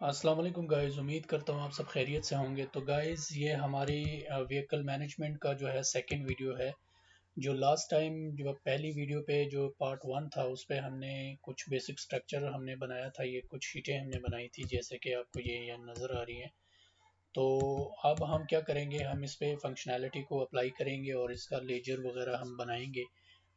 अस्सलाम वालेकुम गाइस, उम्मीद करता हूँ आप सब खैरियत से होंगे। तो गाइस, ये हमारी व्हीकल मैनेजमेंट का जो है सेकंड वीडियो है। जो लास्ट टाइम जो पहली वीडियो पे जो पार्ट वन था उस पे हमने कुछ बेसिक स्ट्रक्चर हमने बनाया था। ये कुछ शीटें हमने बनाई थी जैसे कि आपको ये नज़र आ रही हैं। तो अब हम क्या करेंगे, हम इस पे फंक्शनैलिटी को अप्लाई करेंगे और इसका लेजर वगैरह हम बनाएंगे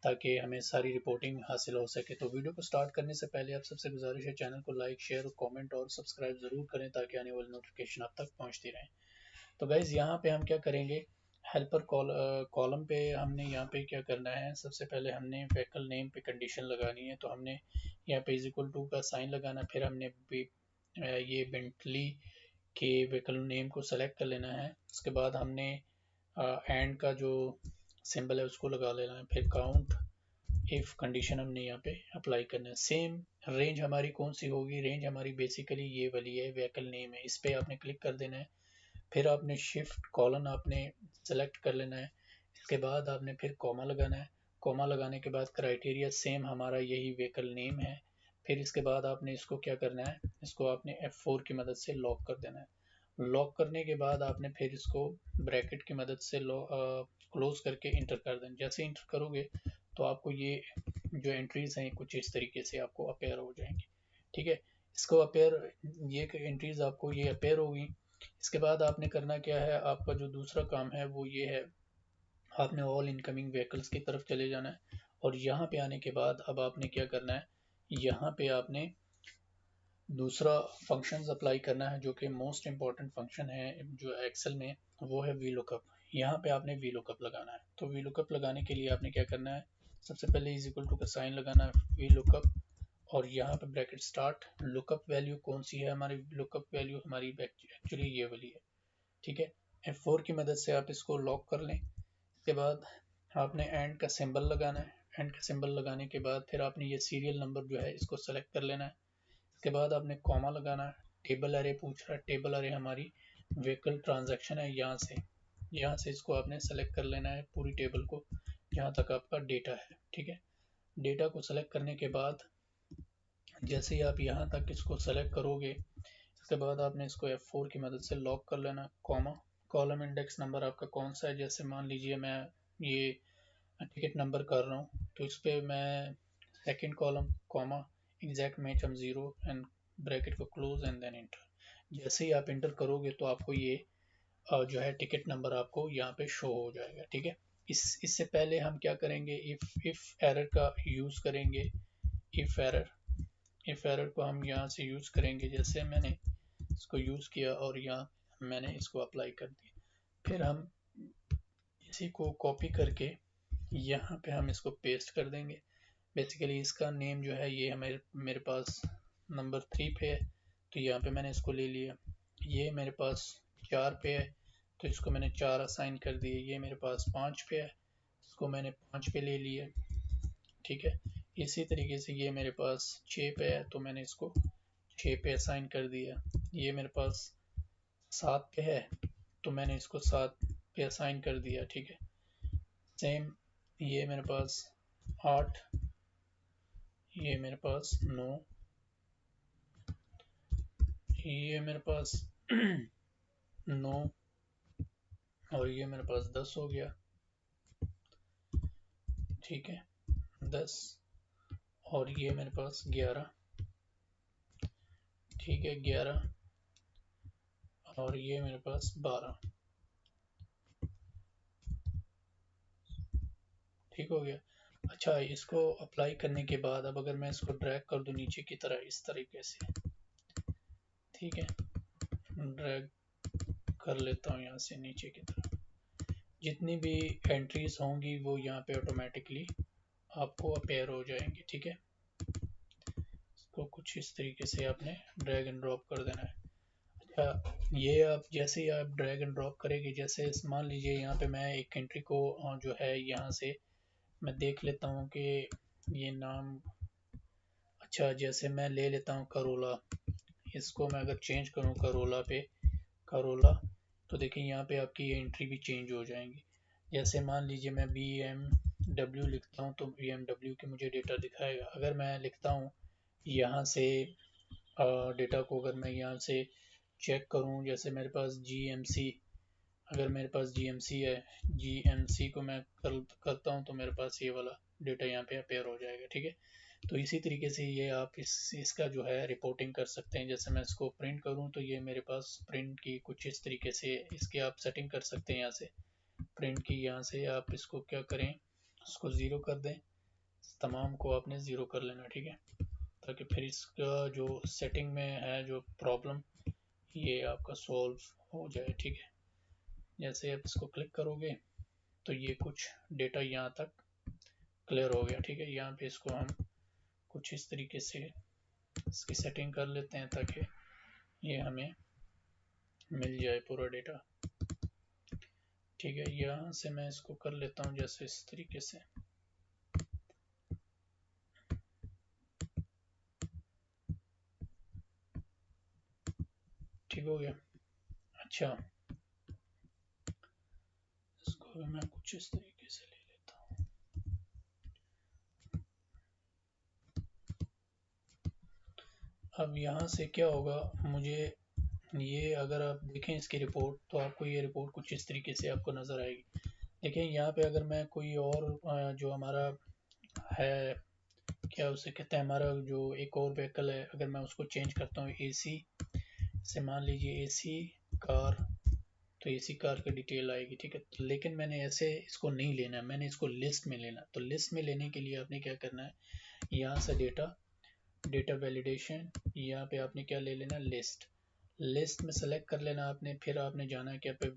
ताकि हमें सारी रिपोर्टिंग हासिल हो सके। तो वीडियो को स्टार्ट करने से पहले आप सबसे गुजारिश है, चैनल को लाइक, शेयर, कमेंट और सब्सक्राइब ज़रूर करें ताकि आने वाली नोटिफिकेशन आप तक पहुंचती रहें। तो गाइज़, यहाँ पे हम क्या करेंगे, हेल्पर कॉलम पे हमने यहाँ पे क्या करना है। सबसे पहले हमने व्हीकल नेम पे कंडीशन लगानी है। तो हमने यहाँ पे इज इक्वल टू का साइन लगाना। फिर हमने ये बेंटली के व्हीकल नेम को सेलेक्ट कर लेना है। उसके बाद हमने एंड का जो सिंबल है उसको लगा लेना है। फिर काउंट इफ कंडीशन हमने यहाँ पे अप्लाई करना है। सेम रेंज हमारी कौन सी होगी, रेंज हमारी बेसिकली ये वाली है, व्हीकल नेम है, इस पे आपने क्लिक कर देना है। फिर आपने शिफ्ट कॉलन आपने सेलेक्ट कर लेना है। इसके बाद आपने फिर कॉमा लगाना है। कॉमा लगाने के बाद क्राइटेरिया सेम हमारा यही व्हीकल नेम है। फिर इसके बाद आपने इसको क्या करना है, इसको आपने F4 की मदद से लॉक कर देना है। लॉक करने के बाद आपने फिर इसको ब्रैकेट की मदद से क्लोज करके इंटर कर देना। जैसे इंटर करोगे तो आपको ये जो एंट्रीज हैं कुछ इस तरीके से आपको अपेयर हो जाएंगी। ठीक है, इसको अपेयर, ये एंट्रीज आपको ये अपेयर होगी। इसके बाद आपने करना क्या है, आपका जो दूसरा काम है वो ये है, आपने ऑल इनकमिंग व्हीकल्स की तरफ चले जाना है। और यहाँ पे आने के बाद अब आपने क्या करना है, यहाँ पे आपने दूसरा फंक्शंस अप्लाई करना है जो कि मोस्ट इम्पॉर्टेंट फंक्शन है जो एक्सेल में, वो है वी लुकअप। यहाँ पे आपने वी लुकअप लगाना है। तो वी लुकअप लगाने के लिए आपने क्या करना है, सबसे पहले इज इक्वल टू का साइन लगाना है, वी लुकअप, और यहाँ पे ब्रैकेट स्टार्ट। लुकअप वैल्यू कौन सी है हमारी, लुकअप वैल्यू हमारी एक्चुअली ये वाली है। ठीक है, F4 की मदद से आप इसको लॉक कर लें। इसके बाद आपने एंड का सिंबल लगाना है। एंड का सिंबल लगाने के बाद फिर आपने ये सीरियल नंबर जो है इसको सेलेक्ट कर लेना है। इसके बाद आपने कॉमा लगाना है। टेबल अरे पूछ रहा है, टेबल अरे हमारी व्हीकल ट्रांजैक्शन है। यहाँ से इसको आपने सेलेक्ट कर लेना है पूरी टेबल को जहाँ तक आपका डेटा है। ठीक है, डेटा को सेलेक्ट करने के बाद जैसे ही आप यहाँ तक इसको सेलेक्ट करोगे, इसके बाद आपने इसको F4 की मदद से लॉक कर लेना। कॉमा, कॉलम इंडेक्स नंबर आपका कौन सा है, जैसे मान लीजिए मैं ये टिकट नंबर कर रहा हूँ तो इस पर मैं second column, comma, exact match हम ज़ीरो एंड ब्रैकेट को क्लोज एंड देन इंटर। जैसे ही आप इंटर करोगे तो आपको ये जो है टिकट नंबर आपको यहाँ पे शो हो जाएगा। ठीक है, इससे पहले हम क्या करेंगे, इफ एरर का यूज़ करेंगे। इफ एरर को हम यहाँ से यूज़ करेंगे, जैसे मैंने इसको यूज़ किया और यहाँ मैंने इसको अप्लाई कर दिया। फिर हम इसी को कॉपी करके यहाँ पे हम इसको पेस्ट कर देंगे। बेसिकली इसका नेम जो है ये हमारे मेरे पास नंबर 3 पे है तो यहाँ पे मैंने इसको ले लिया। ये मेरे पास 4 पे है तो इसको मैंने 4 असाइन कर दिए। ये मेरे पास 5 पे है, इसको मैंने 5 पे ले लिया। ठीक है, इसी तरीके से ये मेरे पास 6 पे है तो मैंने इसको 6 पे असाइन कर दिया। ये मेरे पास 7 पे है तो मैंने इसको 7 पे असाइन कर दिया। ठीक है, सेम ये मेरे पास 8, ये मेरे पास 9, ये मेरे पास 9, और ये मेरे पास 10 हो गया। ठीक है, 10, और ये मेरे पास 11। ठीक है, 11, और ये मेरे पास 12। ठीक हो गया। अच्छा, इसको अप्लाई करने के बाद अब अगर मैं इसको ड्रैग कर दूं नीचे की तरह इस तरीके से, ठीक है, ड्रैग कर लेता हूँ यहाँ से नीचे की तरफ, जितनी भी एंट्रीज होंगी वो यहाँ पे ऑटोमेटिकली आपको अपेयर हो जाएंगी। ठीक है, इसको कुछ इस तरीके से आपने ड्रैग एंड ड्रॉप कर देना है। अच्छा, ये आप जैसे ही आप ड्रैग एंड ड्रॉप करेंगे, जैसे मान लीजिए यहाँ पे मैं एक एंट्री को जो है यहाँ से मैं देख लेता हूँ कि ये नाम, अच्छा जैसे मैं ले लेता हूँ करोला, इसको मैं अगर चेंज करूँ करोला पे, करोला, तो देखिए यहाँ पे आपकी ये एंट्री भी चेंज हो जाएंगी। जैसे मान लीजिए मैं BMW लिखता हूँ तो BMW के मुझे डेटा दिखाएगा। अगर मैं लिखता हूँ यहाँ से डेटा को अगर मैं यहाँ से चेक करूँ, जैसे मेरे पास GMC, अगर मेरे पास GMC है, GMC को मैं करता हूँ तो मेरे पास ये वाला डेटा यहाँ पे अपेयर हो जाएगा। ठीक है, तो इसी तरीके से ये आप इसका जो है रिपोर्टिंग कर सकते हैं। जैसे मैं इसको प्रिंट करूँ तो ये मेरे पास प्रिंट की कुछ इस तरीके से इसकी आप सेटिंग कर सकते हैं। यहाँ से प्रिंट की, यहाँ से आप इसको क्या करें, इसको ज़ीरो कर दें, तमाम को आपने ज़ीरो कर लेना। ठीक है, ताकि फिर इसका जो सेटिंग में है जो प्रॉब्लम, ये आपका सॉल्व हो जाए। ठीक है, जैसे आप इसको क्लिक करोगे तो ये कुछ डेटा यहाँ तक क्लियर हो गया। ठीक है, यहाँ पे इसको हम कुछ इस तरीके से इसकी सेटिंग कर लेते हैं ताकि ये हमें मिल जाए पूरा डेटा। ठीक है, यहाँ से मैं इसको कर लेता हूँ जैसे इस तरीके से। ठीक हो गया। अच्छा, इसको भी मैं कुछ इस तरीके से ले लेता हूँ। अब यहाँ से क्या होगा, मुझे ये अगर आप देखें इसकी रिपोर्ट तो आपको ये रिपोर्ट कुछ इस तरीके से आपको नज़र आएगी। देखें यहाँ पे अगर मैं कोई और जो हमारा है, क्या उसे कहते हैं, हमारा जो एक और व्हीकल है, अगर मैं उसको चेंज करता हूँ AC से, मान लीजिए AC कार, तो AC कार की डिटेल आएगी। ठीक है, तो लेकिन मैंने ऐसे इसको नहीं लेना है, मैंने इसको लिस्ट में लेना। तो लिस्ट में लेने के लिए आपने क्या करना है, यहाँ से डेटा वैलिडेशन, यहाँ पे आपने क्या ले लेना, लिस्ट में सेलेक्ट कर लेना आपने। फिर आपने जाना है क्या पे,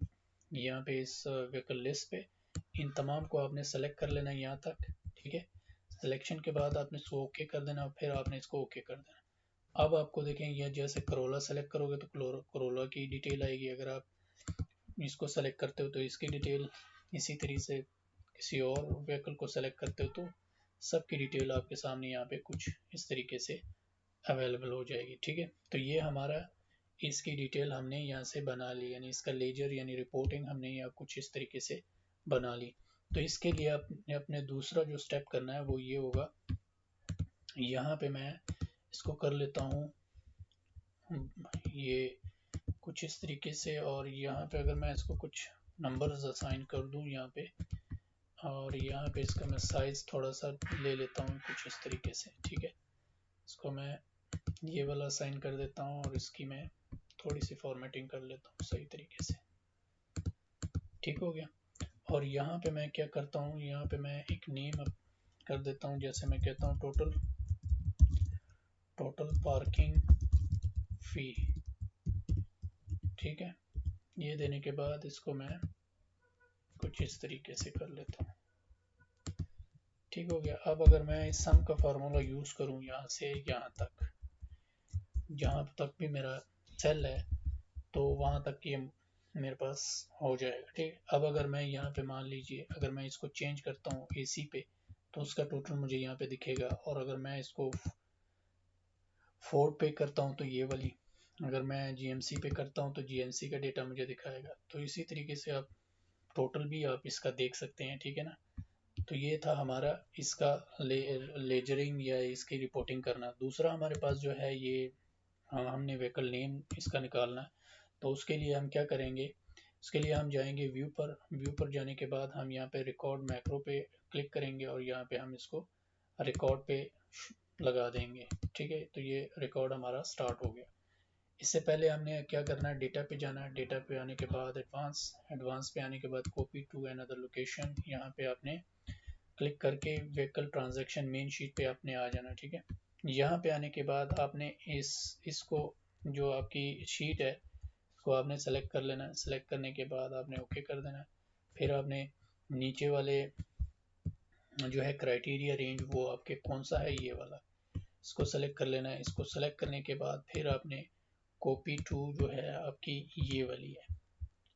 यहाँ पे इस व्हीकल लिस्ट पे इन तमाम को आपने सेलेक्ट कर लेना यहाँ तक। ठीक है, सिलेक्शन के बाद आपने इसको ओके कर देना और फिर आपने इसको ओके कर देना। अब आपको देखें, यह जैसे करोला सेलेक्ट करोगे तो करोला की डिटेल आएगी। अगर आप इसको सेलेक्ट करते हो तो इसकी डिटेल, इसी तरीके से किसी और व्हीकल को सेलेक्ट करते हो तो सबकी डिटेल आपके सामने यहाँ पे कुछ इस तरीके से अवेलेबल हो जाएगी। ठीक है, तो ये हमारा इसकी डिटेल हमने यहाँ से बना ली, यानी इसका लेजर यानी रिपोर्टिंग हमने यहाँ कुछ इस तरीके से बना ली। तो इसके लिए आपने अपने दूसरा जो स्टेप करना है वो ये होगा, यहाँ पे मैं इसको कर लेता हूँ ये कुछ इस तरीके से, और यहाँ पे अगर मैं इसको कुछ नंबर्स असाइन कर दूँ यहाँ पे, और यहाँ पे इसका मैं साइज़ थोड़ा सा ले लेता हूँ कुछ इस तरीके से। ठीक है, इसको मैं ये वाला असाइन कर देता हूँ और इसकी मैं थोड़ी सी फॉर्मेटिंग कर लेता हूँ सही तरीके से। ठीक हो गया। और यहाँ पे मैं क्या करता हूँ, यहाँ पे मैं एक नेम कर देता हूँ, जैसे मैं कहता हूँ टोटल पार्किंग फी। ठीक है, ये देने के बाद इसको मैं कुछ इस तरीके से कर लेता हूँ। ठीक हो गया। अब अगर मैं इस सम का फार्मूला यूज़ करूँ यहाँ से यहाँ तक, जहाँ तक भी मेरा सेल है तो वहाँ तक ये मेरे पास हो जाएगा। ठीक, अब अगर मैं यहाँ पे मान लीजिए अगर मैं इसको चेंज करता हूँ AC पे तो उसका टोटल मुझे यहाँ पे दिखेगा, और अगर मैं इसको फोर्ड पे करता हूँ तो ये वाली, अगर मैं GMC पे करता हूँ तो GMC का डेटा मुझे दिखाएगा। तो इसी तरीके से आप टोटल भी आप इसका देख सकते हैं। ठीक है ना, तो ये था हमारा इसका लेजरिंग या इसकी रिपोर्टिंग करना। दूसरा हमारे पास जो है ये, हमने व्हीकल नेम इसका निकालना है। तो उसके लिए हम क्या करेंगे, उसके लिए हम जाएंगे व्यू पर जाने के बाद हम यहाँ पे रिकॉर्ड मैक्रो पे क्लिक करेंगे और यहाँ पे हम इसको रिकॉर्ड पे लगा देंगे। ठीक है, तो ये रिकॉर्ड हमारा स्टार्ट हो गया। इससे पहले हमने क्या करना है, डेटा पे जाना है। डेटा पे आने के बाद एडवांस पे आने के बाद कॉपी टू अनदर लोकेशन, यहाँ पे आपने क्लिक करके व्हीकल ट्रांजैक्शन मेन शीट पे आपने आ जाना। ठीक है, यहाँ पे आने के बाद आपने इसको जो आपकी शीट है उसको आपने सेलेक्ट कर लेना है। सेलेक्ट करने के बाद आपने ओके कर देना है। फिर आपने नीचे वाले जो है क्राइटेरिया रेंज, वो आपके कौन सा है ये वाला, इसको सेलेक्ट कर लेना है। इसको सेलेक्ट करने के बाद फिर आपने कॉपी टू जो है आपकी ये वाली है,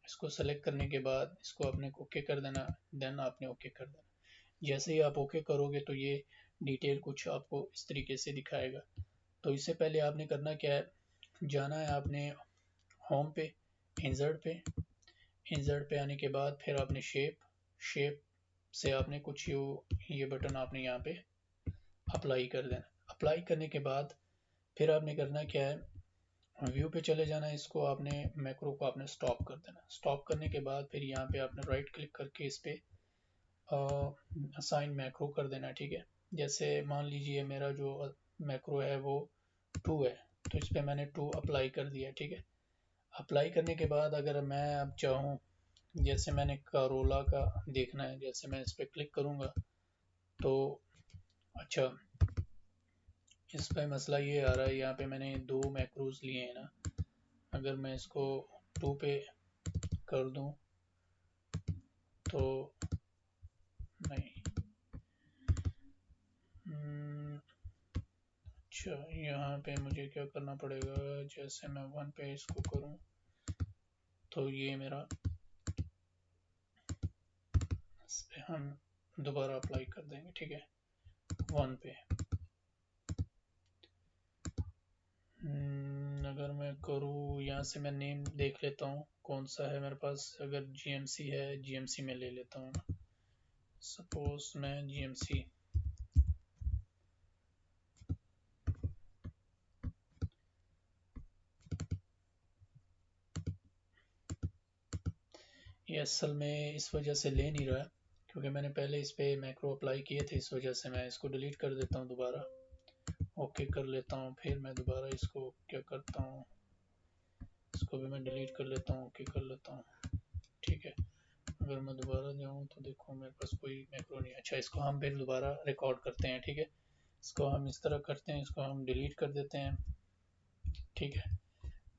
इसको सेलेक्ट करने के बाद इसको आपने ओके कर देना, देन आपने ओके कर देना। जैसे ही आप ओके करोगे तो ये डिटेल कुछ आपको इस तरीके से दिखाएगा। तो इससे पहले आपने करना क्या है, जाना है आपने होम पे, इंसर्ट पे आने के बाद फिर आपने शेप से आपने कुछ ये बटन आपने यहाँ पे अप्लाई कर देना। अप्लाई करने के बाद फिर आपने करना क्या है, व्यू पे चले जाना है, इसको आपने मैक्रो को आपने स्टॉप कर देना। स्टॉप करने के बाद फिर यहाँ पे आपने राइट क्लिक करके इस पे असाइन मैक्रो कर देना है, ठीक है। जैसे मान लीजिए मेरा जो मैक्रो है वो 2 है, तो इस पे मैंने 2 अप्लाई कर दिया, ठीक है। अप्लाई करने के बाद अगर मैं अब चाहूँ, जैसे मैंने करोला का देखना है, जैसे मैं इस पे क्लिक करूँगा तो अच्छा, इस पे मसला ये आ रहा है, यहाँ पे मैंने 2 मैक्रोज लिए हैं ना, अगर मैं इसको 2 पे कर दूं तो नहीं। अच्छा, यहाँ पे मुझे क्या करना पड़ेगा, जैसे मैं 1 पे इसको करूँ तो ये मेरा, इस पे हम दोबारा अप्लाई कर देंगे, ठीक है, 1 पे। अगर मैं करूँ यहाँ से, मैं नेम देख लेता हूँ कौन सा है मेरे पास, अगर जीएमसी है, जीएमसी में ले लेता हूँ ना, सपोज मैं जीएमसी, ये असल में इस वजह से ले नहीं रहा क्योंकि मैंने पहले इस पे मैक्रो अप्लाई किए थे, इस वजह से मैं इसको डिलीट कर देता हूँ दोबारा, ओके कर लेता हूँ, फिर मैं दोबारा इसको क्या करता हूँ, इसको भी मैं डिलीट कर लेता हूँ, ओके कर लेता हूँ, ठीक है। अगर मैं दोबारा जाऊँ तो देखो मेरे पास कोई मैक्रो नहीं है। अच्छा, इसको हम फिर दोबारा रिकॉर्ड करते हैं, ठीक है। इसको हम इस तरह करते हैं, इसको हम डिलीट कर देते हैं, ठीक है।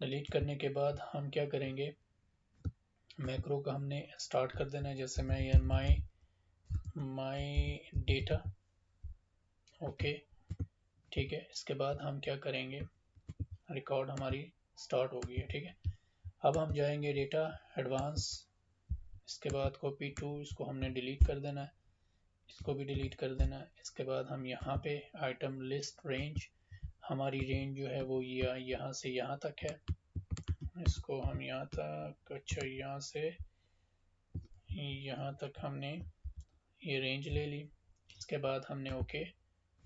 डिलीट करने के बाद हम क्या करेंगे, मैक्रो का हमने स्टार्ट कर देना है, जैसे मैं ये माई डेटा, ओके, ठीक है। इसके बाद हम क्या करेंगे, रिकॉर्ड हमारी स्टार्ट हो गई है, ठीक है। अब हम जाएंगे डेटा एडवांस, इसके बाद कॉपी टू, इसको हमने डिलीट कर देना है, इसको भी डिलीट कर देना है। इसके बाद हम यहाँ पे आइटम लिस्ट रेंज, हमारी रेंज जो है वो यहाँ से यहाँ तक है, इसको हम यहाँ तक, अच्छा यहाँ से यहाँ तक हमने ये रेंज ले ली। इसके बाद हमने ओके,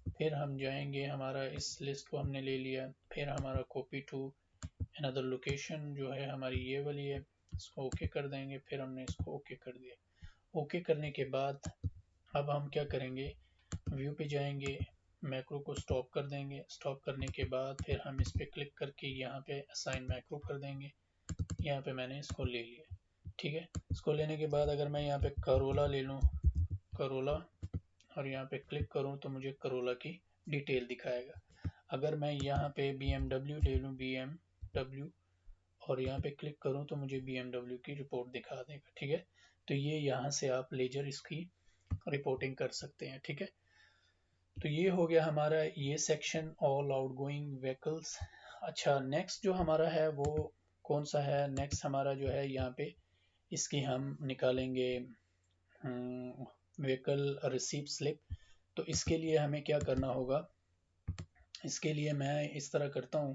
फिर हम जाएंगे, हमारा इस लिस्ट को हमने ले लिया, फिर हमारा कॉपी टू अनदर लोकेशन जो है हमारी ये वाली है, इसको ओके कर देंगे, फिर हमने इसको ओके कर दिया। ओके करने के बाद अब हम क्या करेंगे, व्यू पे जाएंगे, मैक्रो को स्टॉप कर देंगे, स्टॉप करने के बाद फिर हम इस पे क्लिक करके यहाँ पे असाइन मैक्रो कर देंगे, यहाँ पे मैंने इसको ले लिया, ठीक है। इसको लेने के बाद अगर मैं यहाँ पे करोला ले लूँ, करोला, और यहाँ पे क्लिक करूँ तो मुझे करोला की डिटेल दिखाएगा। अगर मैं यहाँ पे BMW ले लूँ, BMW, और यहाँ पे क्लिक करूँ तो मुझे BMW की रिपोर्ट दिखा देगा, ठीक है। तो ये यहाँ से आप लेजर इसकी रिपोर्टिंग कर सकते हैं, ठीक है। तो ये हो गया हमारा ये सेक्शन, ऑल आउटगोइंग व्हीकल्स। अच्छा, नेक्स्ट जो हमारा है वो कौन सा है, नेक्स्ट हमारा जो है यहाँ पे इसकी हम निकालेंगे व्हीकल रिसीप्ट स्लिप। तो इसके लिए हमें क्या करना होगा, इसके लिए मैं इस तरह करता हूँ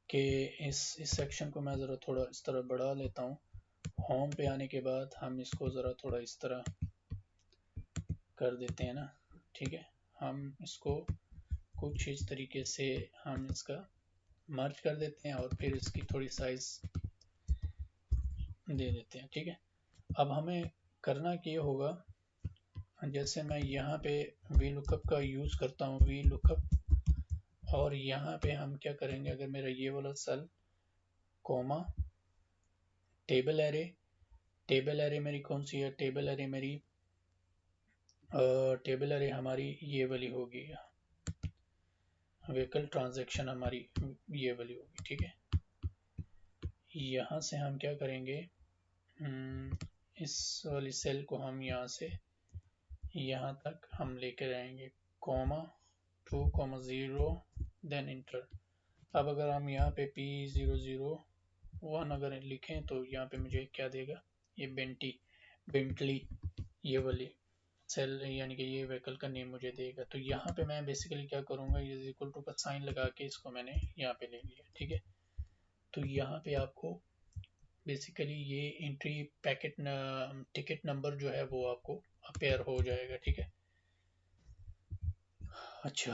कि इस सेक्शन को मैं ज़रा थोड़ा इस तरह बढ़ा लेता हूँ। होम पे आने के बाद हम इसको ज़रा थोड़ा इस तरह कर देते हैं ना, ठीक है। हम इसको कुछ इस तरीके से हम इसका मर्ज कर देते हैं और फिर इसकी थोड़ी साइज दे देते हैं, ठीक है। अब हमें करना क्या होगा, जैसे मैं यहाँ पे वी लुकअप का यूज़ करता हूँ, वी लुकअप, और यहाँ पे हम क्या करेंगे, अगर मेरा ये वाला सेल कोमा टेबल एरे मेरी कौन सी है, टेबल एरे मेरी टेबल एरे हमारी ये वाली होगी, व्हीकल ट्रांजैक्शन हमारी ये वाली होगी, ठीक है। यहाँ से हम क्या करेंगे, इस वाली सेल को हम यहाँ से यहाँ तक हम लेकर आएंगे, कॉमा 2,0 देन इंटर। अब अगर हम यहाँ पे P001 अगर लिखें तो यहाँ पे मुझे क्या देगा, ये बेंटली ये वाली सेल, यानी कि ये व्हीकल का नेम मुझे देगा। तो यहाँ पे मैं बेसिकली क्या करूँगा, ये इक्वल टू का साइन लगा के इसको मैंने यहाँ पे ले लिया, ठीक है। तो यहाँ पे आपको बेसिकली ये एंट्री पैकेट टिकट नंबर जो है वो आपको अपेयर हो जाएगा, ठीक है। अच्छा,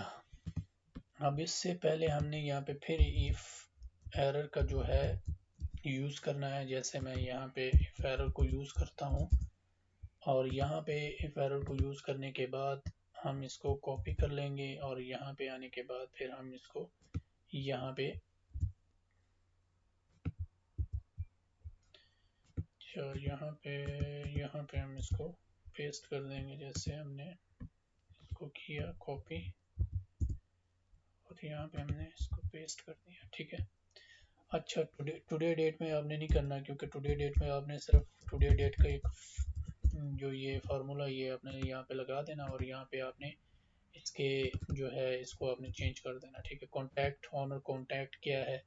अब इससे पहले हमने यहाँ पे फिर इफ एरर का जो है यूज़ करना है। जैसे मैं यहाँ पे इफ एरर को यूज़ करता हूँ और यहाँ पे इफ एरर को यूज़ करने के बाद हम इसको कॉपी कर लेंगे और यहाँ पे आने के बाद फिर हम इसको यहाँ पे यहाँ पे हम इसको पेस्ट कर देंगे। जैसे हमने इसको किया कॉपी और यहाँ पे हमने इसको पेस्ट कर दिया, ठीक है। अच्छा, टुडे डेट में आपने नहीं करना, क्योंकि टुडे डेट में आपने सिर्फ टुडे डेट का एक जो ये फार्मूला ये आपने यहाँ पे लगा देना और यहाँ पे आपने इसके जो है इसको आपने चेंज कर देना, ठीक है। कॉन्टैक्ट ऑनर कॉन्टैक्ट क्या है,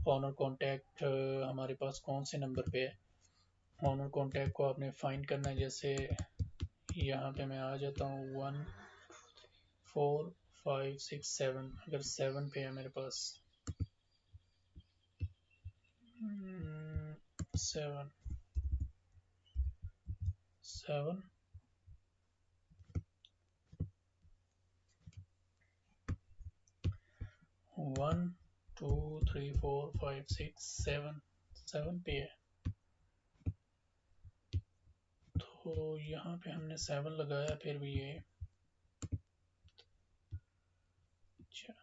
ऑनर कॉन्टैक्ट हमारे पास कौन से नंबर पे है, ऑनर कॉन्टैक्ट को आपने फाइंड करना है। जैसे यहाँ पे मैं आ जाता हूँ 1 4 5 6 7, अगर 7 पे है मेरे पास 7 7 1 2 3 4 5 6 7 7 पे है, तो यहाँ पे हमने 7 लगाया फिर भी ये। अच्छा,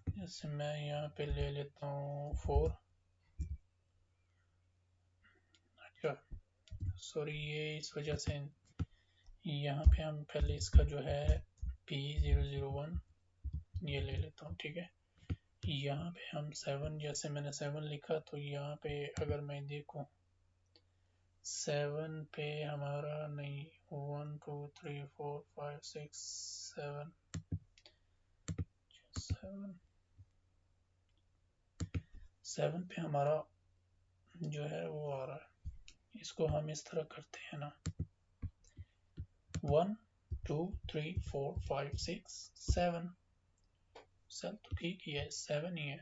जैसे मैं यहाँ पे ले लेता हूँ 4। अच्छा सॉरी, ये इस वजह से यहाँ पे हम पहले इसका जो है P001 ये ले लेता हूँ, ठीक है। यहाँ पे हम 7, जैसे मैंने 7 लिखा तो यहाँ पे अगर मैं देखूँ 7 पे हमारा नहीं 1 2 3 4 5 6 7 7 पे हमारा जो है वो आ रहा है। इसको हम इस तरह करते हैं ना, 1 2 3 4 5 6 7, सर तो ठीक ही है, 7 ही है।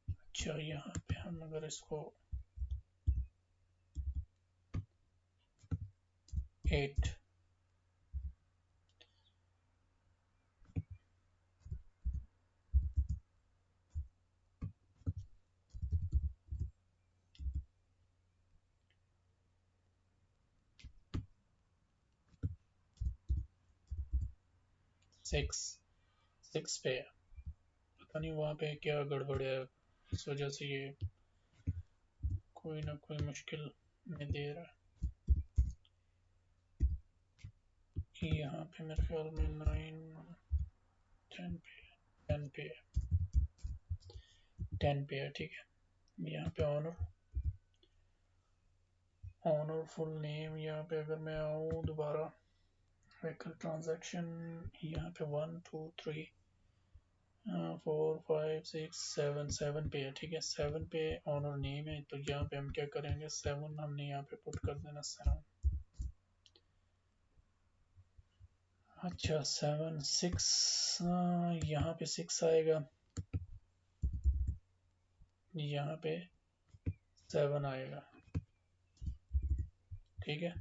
अच्छा, यहाँ पे हम अगर इसको 8 6 पे है, पता नहीं वहाँ पे क्या गड़बड़ है, इस वजह से ये कोई ना कोई मुश्किल में दे रहा है। यहाँ पे मेरे ख्याल में 9 10 पे 10 पे 10 पे है, ठीक है। यहाँ पे ऑनर फुल नेम, यहाँ पे अगर मैं आऊँ दोबारा व्हीकल ट्रांजैक्शन, यहाँ पे 1 2 3 4 5 6 7 7 पे है, ठीक है। 7 पे ऑनर नेम है, तो यहाँ पे हम क्या करेंगे 7 हमने यहाँ पे पुट कर देना 7। अच्छा 7 6 यहाँ पे 6 आएगा, यहाँ पे 7 आएगा, ठीक है।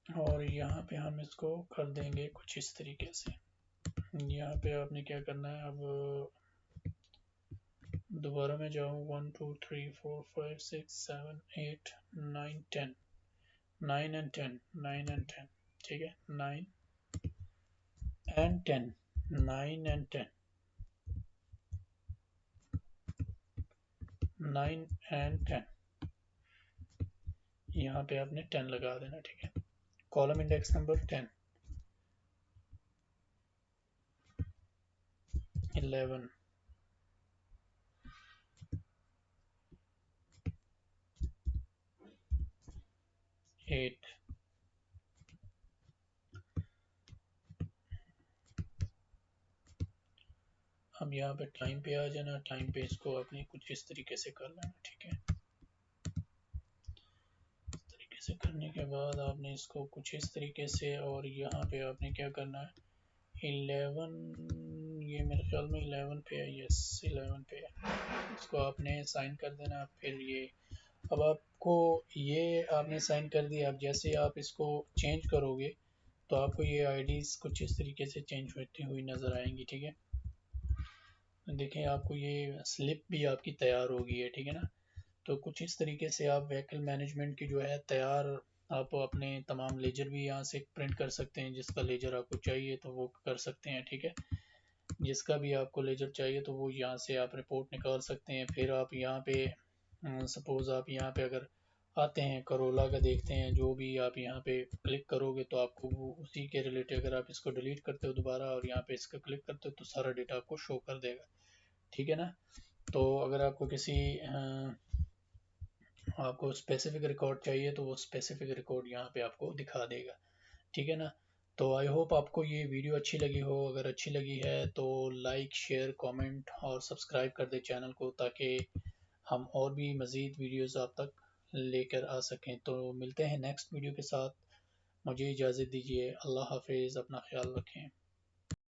और यहाँ पे हम इसको कर देंगे कुछ इस तरीके से। यहाँ पे आपने क्या करना है, अब दोबारा मैं जाऊँ 1 2 3 4 5 6 7 8 9 10 9 एंड 10 9 एंड 10, ठीक है। 9 एंड 10 9 एंड 10 9 एंड 10, यहाँ पे आपने 10 लगा देना, ठीक है। Column index number 10 11 8। अब यहाँ पे टाइम पे आ जाना, टाइम पे इसको आपने कुछ इस तरीके से कर लेना, ठीक है। इस तरीके से करने के बाद आपने इसको कुछ इस तरीके से, और यहाँ पे आपने क्या करना है 11, ये मेरे ख्याल में 11 पे है, यस 11 पे है, इसको आपने साइन कर देना। फिर ये अब आपको ये आपने साइन कर दिया, अब जैसे आप इसको चेंज करोगे तो आपको ये आईडीज़ कुछ इस तरीके से चेंज होती हुई नज़र आएंगी। ठीक है, देखें आपको ये स्लिप भी आपकी तैयार होगी है। ठीक है ना, तो कुछ इस तरीके से आप व्हीकल मैनेजमेंट की जो है तैयार, आप अपने तमाम लेजर भी यहाँ से प्रिंट कर सकते हैं, जिसका लेजर आपको चाहिए तो वो कर सकते हैं। ठीक है, जिसका भी आपको लेजर चाहिए तो वो यहाँ से आप रिपोर्ट निकाल सकते हैं। फिर आप यहाँ पे सपोज़ आप यहाँ पे अगर आते हैं करोला का देखते हैं, जो भी आप यहाँ पे क्लिक करोगे तो आपको वो उसी के रिलेटेड, अगर आप इसको डिलीट करते हो दोबारा और यहाँ पे इसका क्लिक करते हो तो सारा डेटा आपको शो कर देगा। ठीक है ना, तो अगर आपको किसी आपको स्पेसिफिक रिकॉर्ड चाहिए तो वो स्पेसिफिक रिकॉर्ड यहाँ पे आपको दिखा देगा। ठीक है ना, तो आई होप आपको ये वीडियो अच्छी लगी हो। अगर अच्छी लगी है तो लाइक शेयर कमेंट और सब्सक्राइब कर दे चैनल को, ताकि हम और भी मज़ीद वीडियोस आप तक लेकर आ सकें। तो मिलते हैं नेक्स्ट वीडियो के साथ, मुझे इजाज़त दीजिए। अल्लाह हाफिज़, अपना ख्याल रखें।